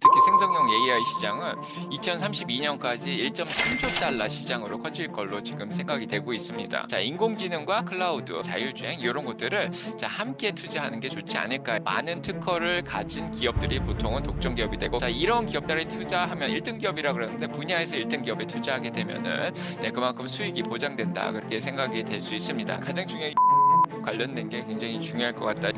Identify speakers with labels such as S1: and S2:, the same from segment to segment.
S1: 특히 생성형 AI 시장은 2032년까지 1.3조 달러 시장으로 커질 걸로 지금 생각이 되고 있습니다. 자, 인공지능과 클라우드, 자율주행 이런 것들을 함께 투자하는 게 좋지 않을까. 많은 특허를 가진 기업들이 보통은 독점 기업이 되고, 이런 기업들이 투자하면 1등 기업이라 그러는데 분야에서 1등 기업에 투자하게 되면은 그만큼 수익이 보장된다 그렇게 생각이 될 수 있습니다. 가장 중요한 관련된 게 굉장히 중요할 것 같다.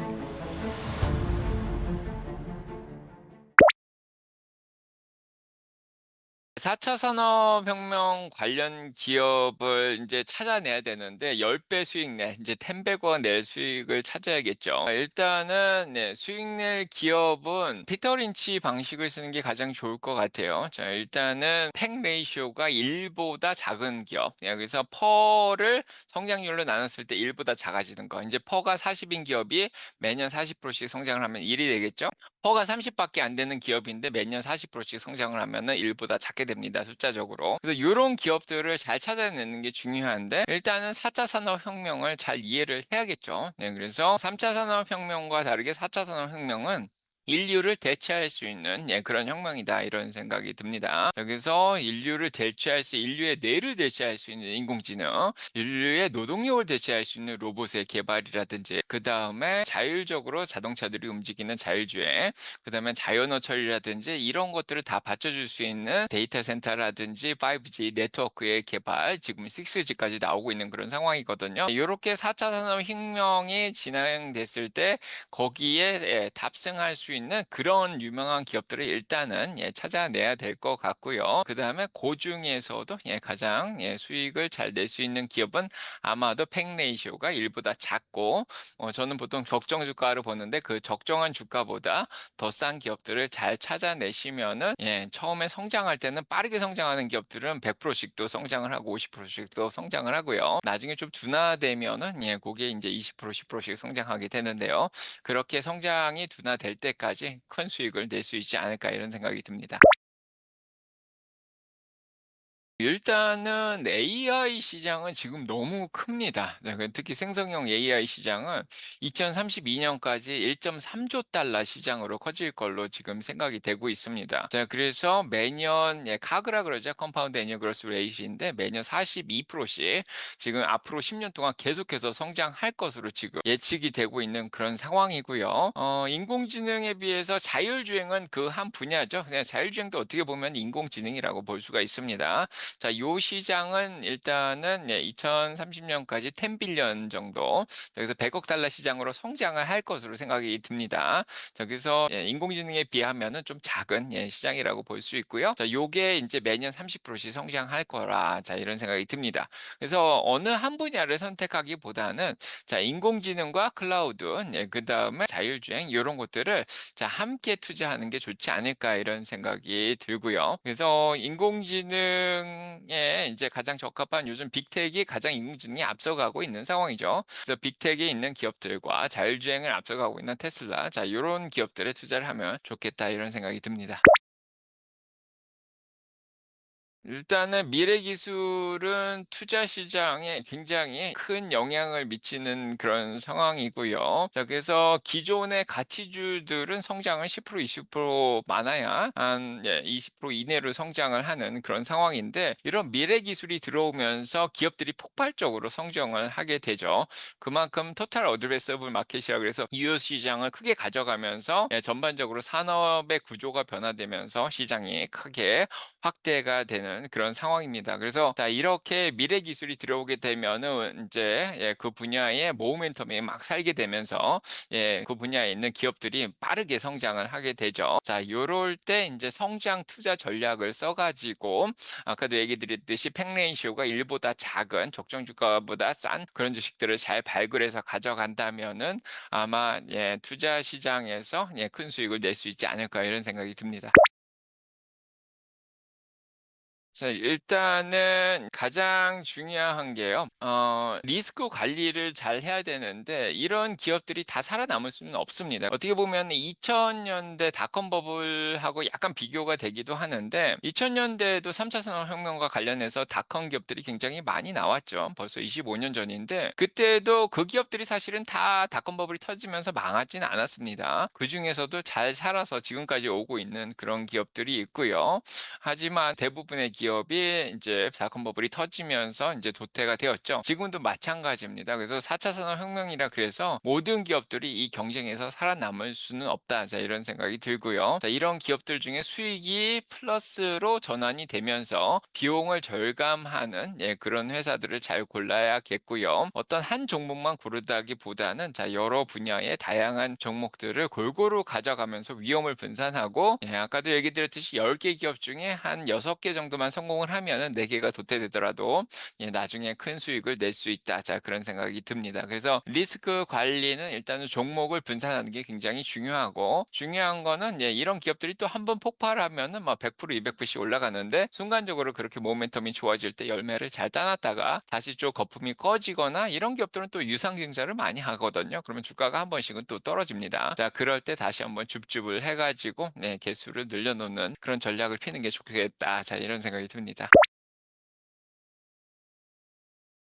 S1: 4차 산업혁명 관련 기업을 이제 찾아내야 되는데 10배 수익 내, 이제 10배가 낼 수익을 찾아야겠죠. 일단은 수익 낼 기업은 피터 린치 방식을 쓰는 게 가장 좋을 것 같아요. 자, 일단은 팩 레이쇼가 1보다 작은 기업. 그래서 퍼를 성장률로 나눴을 때 1보다 작아지는 거. 이제 퍼가 40인 기업이 매년 40%씩 성장을 하면 1이 되겠죠. 퍼가 30밖에 안 되는 기업인데 매년 40%씩 성장을 하면은 1보다 작게 됩니다. 숫자적으로. 그래서 이런 기업들을 잘 찾아내는 게 중요한데 일단은 4차 산업혁명을 잘 이해를 해야겠죠. 그래서 3차 산업혁명과 다르게 4차 산업혁명은 인류를 대체할 수 있는 그런 혁명이다 이런 생각이 듭니다. 여기서 인류의 뇌를 대체할 수 있는 인공지능, 인류의 노동력을 대체할 수 있는 로봇의 개발이라든지 그 다음에 자율적으로 자동차들이 움직이는 자율주행, 그 다음에 자연어 처리라든지 이런 것들을 다 받쳐줄 수 있는 데이터 센터라든지 5G 네트워크의 개발, 지금 6G까지 나오고 있는 그런 상황이거든요. 이렇게 4차 산업혁명이 진행됐을 때 거기에 탑승할 수 있는 그런 유명한 기업들을 일단은 찾아내야 될 것 같고요. 그 다음에 그 중에서도 가장 수익을 잘 낼 수 있는 기업은 아마도 팩 레이쇼가 1보다 작고 저는 보통 적정 주가를 보는데 그 적정한 주가보다 더 싼 기업들을 잘 찾아내시면은 처음에 성장할 때는 빠르게 성장하는 기업들은 100%씩도 성장을 하고 50%씩도 성장을 하고요. 나중에 좀 둔화되면은 그게 이제 20% 10%씩 성장하게 되는데요. 그렇게 성장이 둔화될 때까지 큰 수익을 낼 수 있지 않을까 이런 생각이 듭니다. 일단은 AI 시장은 지금 너무 큽니다. 특히 생성형 AI 시장은 2032년까지 1.3조 달러 시장으로 커질 걸로 지금 생각이 되고 있습니다. 자, 그래서 매년 카그라 그러죠. 컴파운드 애니얼 그로스 레이트인데 매년 42%씩 지금 앞으로 10년 동안 계속해서 성장할 것으로 지금 예측이 되고 있는 그런 상황이고요. 인공지능에 비해서 자율주행은 그 한 분야죠. 그냥 자율주행도 어떻게 보면 인공지능이라고 볼 수가 있습니다. 자, 요 시장은 일단은 2030년까지 10빌리언 정도, 여기서 100억 달러 시장으로 성장을 할 것으로 생각이 듭니다. 저기서 인공지능에 비하면은 좀 작은 시장이라고 볼 수 있고요. 자, 요게 이제 매년 30%씩 성장할 거라, 자, 이런 생각이 듭니다. 그래서 어느 한 분야를 선택하기보다는 자, 인공지능과 클라우드, 그 다음에 자율주행 이런 것들을 함께 투자하는 게 좋지 않을까 이런 생각이 들고요. 그래서 인공지능에 이제 가장 적합한 요즘 빅텍이 가장 인공지능이 앞서가고 있는 상황이죠. 그래서 빅텍에 있는 기업들과 자율주행을 앞서가고 있는 테슬라, 자, 이런 기업들에 투자를 하면 좋겠다 이런 생각이 듭니다. 일단은 미래 기술은 투자 시장에 굉장히 큰 영향을 미치는 그런 상황이고요. 자, 그래서 기존의 가치주들은 성장을 10% 20% 많아야 한 20% 이내로 성장을 하는 그런 상황인데 이런 미래 기술이 들어오면서 기업들이 폭발적으로 성장을 하게 되죠. 그만큼 토탈 어드레서블 마켓이라 그래서 유효 시장을 크게 가져가면서 전반적으로 산업의 구조가 변화되면서 시장이 크게 확대가 되는 그런 상황입니다. 그래서 자, 이렇게 미래 기술이 들어오게 되면은 이제 그 분야의 모멘텀이 막 살게 되면서 그 분야에 있는 기업들이 빠르게 성장을 하게 되죠. 자, 요럴 때 이제 성장 투자 전략을 써가지고 아까도 얘기 드렸듯이 팩레이쇼가 1보다 작은 적정 주가보다 싼 그런 주식들을 잘 발굴해서 가져간다면은 아마 투자 시장에서 큰 수익을 낼 수 있지 않을까 이런 생각이 듭니다. 자, 일단은 가장 중요한 게요. 리스크 관리를 잘 해야 되는데 이런 기업들이 다 살아남을 수는 없습니다. 어떻게 보면 2000년대 닷컴 버블하고 약간 비교가 되기도 하는데 2000년대에도 3차 산업혁명과 관련해서 닷컴 기업들이 굉장히 많이 나왔죠. 벌써 25년 전인데 그때도 그 기업들이 사실은 다 닷컴 버블이 터지면서 망하지는 않았습니다. 그중에서도 잘 살아서 지금까지 오고 있는 그런 기업들이 있고요. 하지만 대부분의 기업이 이제 닷컴 버블이 터지면서 이제 도태가 되었죠. 지금도 마찬가지입니다. 그래서 4차 산업혁명이라 그래서 모든 기업들이 이 경쟁에서 살아남을 수는 없다. 자, 이런 생각이 들고요. 자, 이런 기업들 중에 수익이 플러스로 전환이 되면서 비용을 절감하는 그런 회사들을 잘 골라야겠고요. 어떤 한 종목만 고르다기보다는 자, 여러 분야의 다양한 종목들을 골고루 가져가면서 위험을 분산하고 아까도 얘기 드렸듯이 10개 기업 중에 한 6개 정도만 성공을 하면은 4개가 도태되더라도 나중에 큰 수익을 낼 수 있다. 자, 그런 생각이 듭니다. 그래서 리스크 관리는 일단은 종목을 분산하는 게 굉장히 중요하고 중요한 거는 이런 기업들이 또 한 번 폭발하면은 막 100%, 200%씩 올라가는데 순간적으로 그렇게 모멘텀이 좋아질 때 열매를 잘 따놨다가 다시 좀 거품이 꺼지거나 이런 기업들은 또 유상증자를 많이 하거든요. 그러면 주가가 한 번씩은 또 떨어집니다. 자, 그럴 때 다시 한번 줍줍을 해가지고 개수를 늘려놓는 그런 전략을 피는 게 좋겠다. 자, 이런 생각이 듭니다.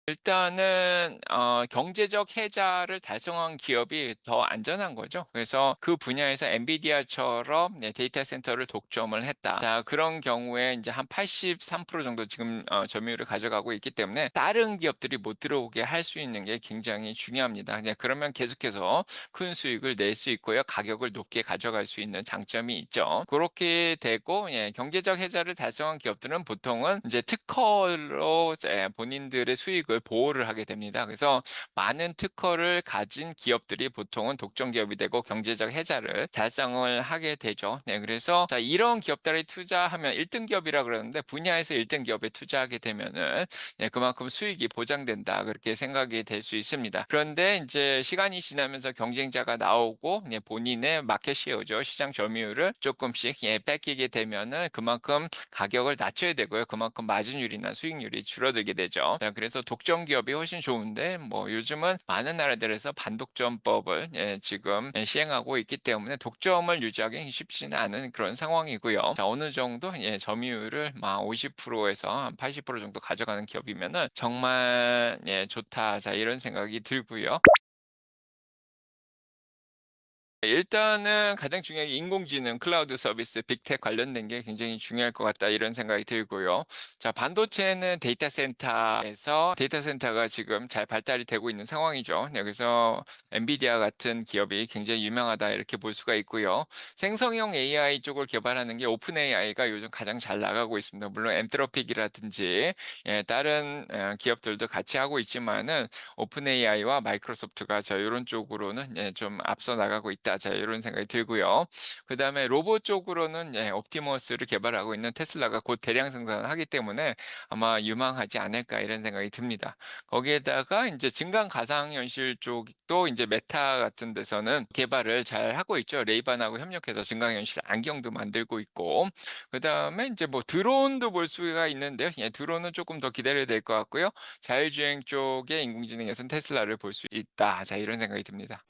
S1: 일단은 경제적 해자를 달성한 기업이 더 안전한 거죠. 그래서 그 분야에서 엔비디아처럼 데이터 센터를 독점을 했다. 자, 그런 경우에 이제 한 83% 정도 지금 점유율을 가져가고 있기 때문에 다른 기업들이 못 들어오게 할 수 있는 게 굉장히 중요합니다. 그러면 계속해서 큰 수익을 낼 수 있고요. 가격을 높게 가져갈 수 있는 장점이 있죠. 그렇게 되고 경제적 해자를 달성한 기업들은 보통은 이제 특허로 본인들의 수익을 보호를 하게 됩니다. 그래서 많은 특허를 가진 기업들이 보통은 독점 기업이 되고 경제적 해자를 달성을 하게 되죠. 그래서 자, 이런 기업들에 투자하면 1등 기업이라 그러는데 분야에서 1등 기업에 투자하게 되면은 그만큼 수익이 보장된다. 그렇게 생각이 될 수 있습니다. 그런데 이제 시간이 지나면서 경쟁자가 나오고 본인의 마켓시어죠. 시장 점유율을 조금씩 뺏기게 되면은 그만큼 가격을 낮춰야 되고요. 그만큼 마진율이나 수익률이 줄어들게 되죠. 자, 그래서 독점 기업이 훨씬 좋은데 뭐 요즘은 많은 나라들에서 반독점법을 지금 시행하고 있기 때문에 독점을 유지하기 쉽지는 않은 그런 상황이고요. 자, 어느 정도 점유율을 막 50%에서 한 80% 정도 가져가는 기업이면은 정말 좋다. 자, 이런 생각이 들고요. 일단은 가장 중요한 게 인공지능, 클라우드 서비스, 빅텍 관련된 게 굉장히 중요할 것 같다 이런 생각이 들고요. 자, 반도체는 데이터 센터가 지금 잘 발달이 되고 있는 상황이죠. 그래서 엔비디아 같은 기업이 굉장히 유명하다 이렇게 볼 수가 있고요. 생성형 AI 쪽을 개발하는 게 오픈 AI가 요즘 가장 잘 나가고 있습니다. 물론 엔트로픽이라든지 다른 기업들도 같이 하고 있지만은 오픈 AI와 마이크로소프트가 자 이런 쪽으로는 좀 앞서 나가고 있다. 자, 이런 생각이 들고요. 그다음에 로봇 쪽으로는 옵티머스를 개발하고 있는 테슬라가 곧 대량 생산을 하기 때문에 아마 유망하지 않을까 이런 생각이 듭니다. 거기에다가 이제 증강 가상현실 쪽도 이제 메타 같은 데서는 개발을 잘 하고 있죠. 레이반하고 협력해서 증강현실 안경도 만들고 있고 그다음에 이제 뭐 드론도 볼 수가 있는데요. 드론은 조금 더 기다려야 될 것 같고요. 자율주행 쪽의 인공지능에서는 테슬라를 볼 수 있다. 자, 이런 생각이 듭니다.